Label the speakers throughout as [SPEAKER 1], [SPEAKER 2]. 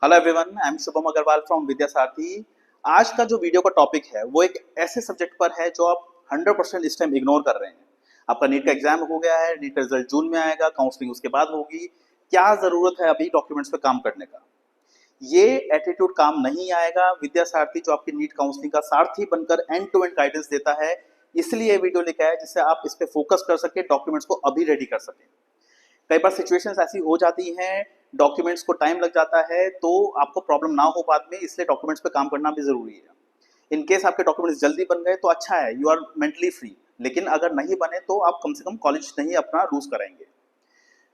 [SPEAKER 1] Hello everyone, I am Shubham Agarwal from Vidyasarathi. आज का जो वीडियो का टॉपिक है वो एक ऐसे सब्जेक्ट पर है जो आप 100% इस टाइम इग्नोर कर रहे हैं। आपका नीट का एग्जाम हो गया है, नीट का रिजल्ट जून में आएगा, काउंसलिंग उसके बाद होगी। क्या जरूरत है अभी डॉक्यूमेंट्स पे काम करने का? ये एटीट्यूड काम नहीं आएगा। विद्यासारथी जो आपकी नीट काउंसलिंग का सारथी बनकर एंड टू एंड गाइडेंस देता है, इसलिए ये वीडियो लेके आया जिससे आप इस पे फोकस कर सके, डॉक्यूमेंट्स को अभी रेडी कर सके। कई बार सिचुएशंस ऐसी हो जाती हैं, डॉक्यूमेंट्स को टाइम लग जाता है, तो आपको प्रॉब्लम ना हो बाद में, इसलिए डॉक्यूमेंट्स पे काम करना भी जरूरी है। इन केस आपके डॉक्यूमेंट्स जल्दी बन गए तो अच्छा है, यू आर मेंटली फ्री। लेकिन अगर नहीं बने तो आप कम से कम कॉलेज नहीं अपना लूज कराएंगे।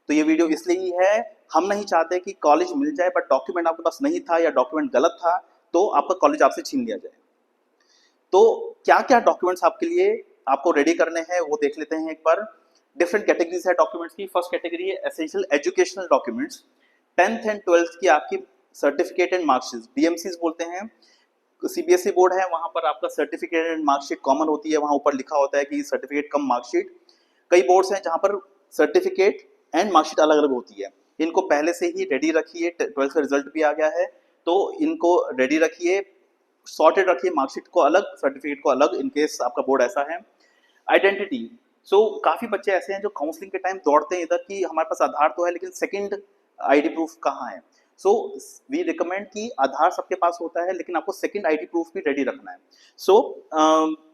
[SPEAKER 1] तो ये वीडियो इसलिए ही है, हम नहीं चाहते कि कॉलेज मिल जाए बट डॉक्यूमेंट आपके पास नहीं था या डॉक्यूमेंट गलत था तो आपका कॉलेज आपसे छीन लिया जाए। तो क्या क्या डॉक्यूमेंट्स आपके लिए आपको रेडी करने हैं वो देख लेते हैं एक बार। डिफरेंट कैटेगरीज है डॉक्यूमेंट्स की। फर्स्ट कैटेगरी है essential educational documents. 10th and 12th की आपकी सर्टिफिकेट एंड मार्कशीट, डीएमसीज बोलते हैं। सीबीएसई बोर्ड है, वहां पर आपका सर्टिफिकेट एंड मार्कशीट कॉमन होती है, वहां ऊपर लिखा होता है कि सर्टिफिकेट कम मार्कशीट। कई बोर्ड्स हैं जहां पर सर्टिफिकेट एंड मार्कशीट अलग अलग होती है। इनको पहले से ही रेडी रखिए, 12th का रिजल्ट भी आ गया है तो इनको रेडी रखिए, सॉर्टेड रखिए, मार्कशीट को अलग, सर्टिफिकेट को अलग, इनकेस आपका बोर्ड ऐसा है। आइडेंटिटी, काफी बच्चे ऐसे हैं जो काउंसलिंग के टाइम दौड़ते हैं इधर कि हमारे पास आधार तो है लेकिन सेकंड आईडी प्रूफ कहाँ है। वी रिकमेंड कि आधार सबके पास होता है लेकिन आपको सेकंड आईडी प्रूफ भी रेडी रखना है।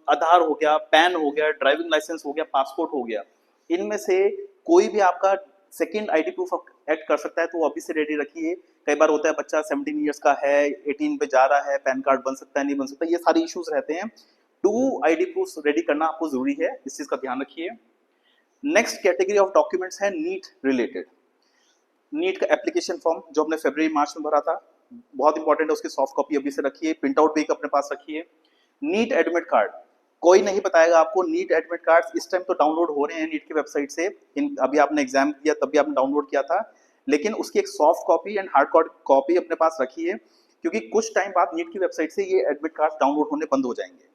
[SPEAKER 1] आधार हो गया, पैन हो गया, ड्राइविंग लाइसेंस हो गया, पासपोर्ट हो गया, इनमें से कोई भी आपका सेकंड आईडी प्रूफ एक्ट कर सकता है तो वो अभी से रेडी रखिए। कई बार होता है बच्चा 17 ईयर्स का है, 18 पे जा रहा है, पैन कार्ड बन सकता है नहीं बन सकता, ये सारे इश्यूज रहते हैं। 2 आईडी प्रूफ रेडी करना आपको जरूरी है, इस चीज का ध्यान रखिए। नेक्स्ट कैटेगरी ऑफ डॉक्यूमेंट्स है नीट रिलेटेड। नीट का एप्लीकेशन फॉर्म जो हमने फरवरी मार्च में भरा था, बहुत इंपॉर्टेंट है, उसकी सॉफ्ट कॉपी अभी से रखिए, प्रिंट आउट भी अपने पास रखिए। नीट एडमिट कार्ड, कोई नहीं बताएगा आपको। नीट एडमिट कार्ड इस टाइम तो डाउनलोड हो रहे हैं नीट की वेबसाइट से। अभी आपने एग्जाम दिया तब भी आपने डाउनलोड किया था, लेकिन उसकी एक soft copy and hard copy अपने पास रखिए, क्योंकि कुछ टाइम बाद नीट की वेबसाइट से ये एडमिट कार्ड डाउनलोड होने बंद हो जाएंगे।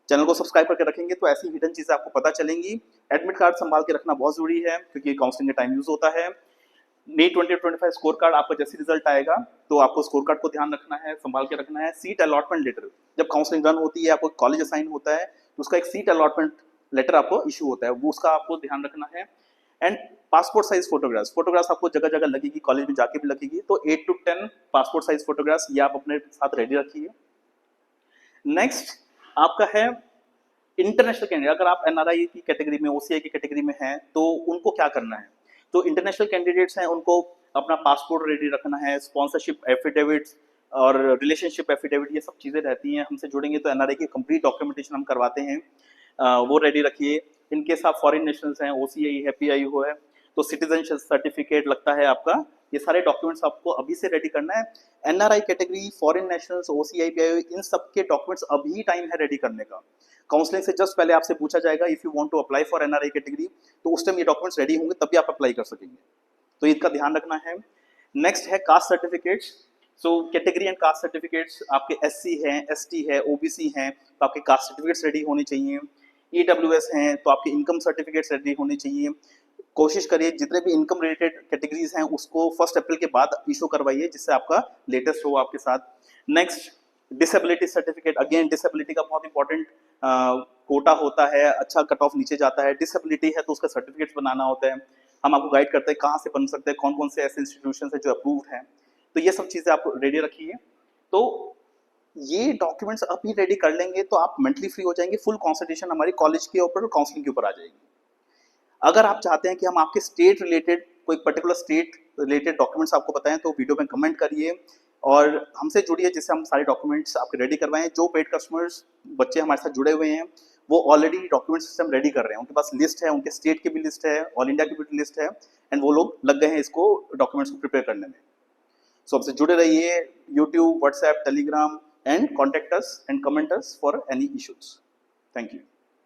[SPEAKER 1] चैनल को सब्सक्राइब करके रखेंगे तो ऐसी हिडन चीजें आपको पता चलेंगी। एडमिट कार्ड संभाल के रखना बहुत जरूरी है क्योंकि काउंसलिंग के टाइम यूज होता है। नीट 2025 स्कोर कार्ड आपका जैसे रिजल्ट आएगा तो आपको स्कोर कार्ड को ध्यान रखना है, संभाल के रखना है। सीट अलॉटमेंट लेटर, जब काउंसलिंग रन होती है, आपको कॉलेज असाइन होता है तो उसका एक सीट अलॉटमेंट लेटर आपको इशू होता है, वो उसका आपको ध्यान रखना है। And passport size photographs, photographs आपको जगह जगह लगेगी, कॉलेज में जाके भी लगेगी, तो 8 to 10 पासपोर्ट साइज फोटोग्राफ्स ये आप अपने साथ रेडी रखिए। नेक्स्ट आपका है इंटरनेशनल कैंडिडेट। अगर आप एनआरआई की कैटेगरी में, ओसीआई की कैटेगरी में हैं तो उनको क्या करना है? तो इंटरनेशनल कैंडिडेट्स हैं, उनको अपना पासपोर्ट रेडी रखना है, स्पॉन्सरशिप एफिडेविट्स और रिलेशनशिप एफिडेविट, ये सब चीज़ें रहती हैं। हमसे जुड़ेंगे तो एनआरआई की कंप्लीट डॉक्यूमेंटेशन हम करवाते हैं, वो रेडी रखिए। इनकेस आप फॉरेन नेशनल्स हैं, ओसीआई है, पीआई हो है, तो सिटीजनशिप सर्टिफिकेट लगता है आपका, ये सारे डॉक्यूमेंट्स आपको अभी से रेडी करना है। NRI category, foreign nationals, OCI, PI, इन सब के डॉक्यूमेंट्स अभी टाइम है रेडी करने का। काउंसलिंग से जस्ट पहले आपसे पूछा जाएगा if you want to apply for NRI category, तो उस टाइम ये डॉक्यूमेंट्स रेडी होंगे तभी आप अप्लाई कर सकेंगे, तो इसका ध्यान रखना है। नेक्स्ट है caste certificates. Category and caste certificates, आपके एससी हैं, एसटी है, ओबीसी हैं, तो आपके कास्ट सर्टिफिकेट्स रेडी होने चाहिए। ईडब्ल्यूएस हैं तो आपके इनकम सर्टिफिकेट्स रेडी होने चाहिए। कोशिश करिए जितने भी इनकम रिलेटेड कैटेगरीज हैं उसको 1 अप्रैल के बाद इशू करवाइए, जिससे आपका लेटेस्ट हो आपके साथ। Next disability certificate, again disability का बहुत इंपॉर्टेंट कोटा होता है, अच्छा कट ऑफ नीचे जाता है। डिसेबिलिटी है तो उसका सर्टिफिकेट बनाना होता है, हम आपको गाइड करते हैं कहाँ से बन सकते हैं, कौन कौन से ऐसे इंस्टीट्यूशन है जो अप्रूव्ड हैं, तो ये सब चीज़ें आप रेडी रखिए। तो ये डॉक्यूमेंट्स अभी रेडी कर लेंगे तो आप मेंटली फ्री हो जाएंगे, फुल कॉन्सेंट्रेशन हमारी कॉलेज के ऊपर, काउंसलिंग के ऊपर आ जाएगी। अगर आप चाहते हैं कि हम आपके स्टेट रिलेटेड, कोई पर्टिकुलर स्टेट रिलेटेड डॉक्यूमेंट्स आपको बताएं तो वीडियो में कमेंट करिए और हमसे जुड़िए, जिससे हम सारे डॉक्यूमेंट्स आपके रेडी करवाएं। जो पेड कस्टमर्स बच्चे हमारे साथ जुड़े हुए हैं वो ऑलरेडी डॉक्यूमेंट सिस्टम रेडी कर रहे हैं, उनके पास लिस्ट है, उनके स्टेट की भी लिस्ट है, ऑल इंडिया की भी लिस्ट है, एंड वो लोग लग गए हैं इसको डॉक्यूमेंट्स को प्रिपेयर करने में। हमसे जुड़े रहिए, YouTube, WhatsApp, Telegram, and contact us and comment us for any issues. Thank you.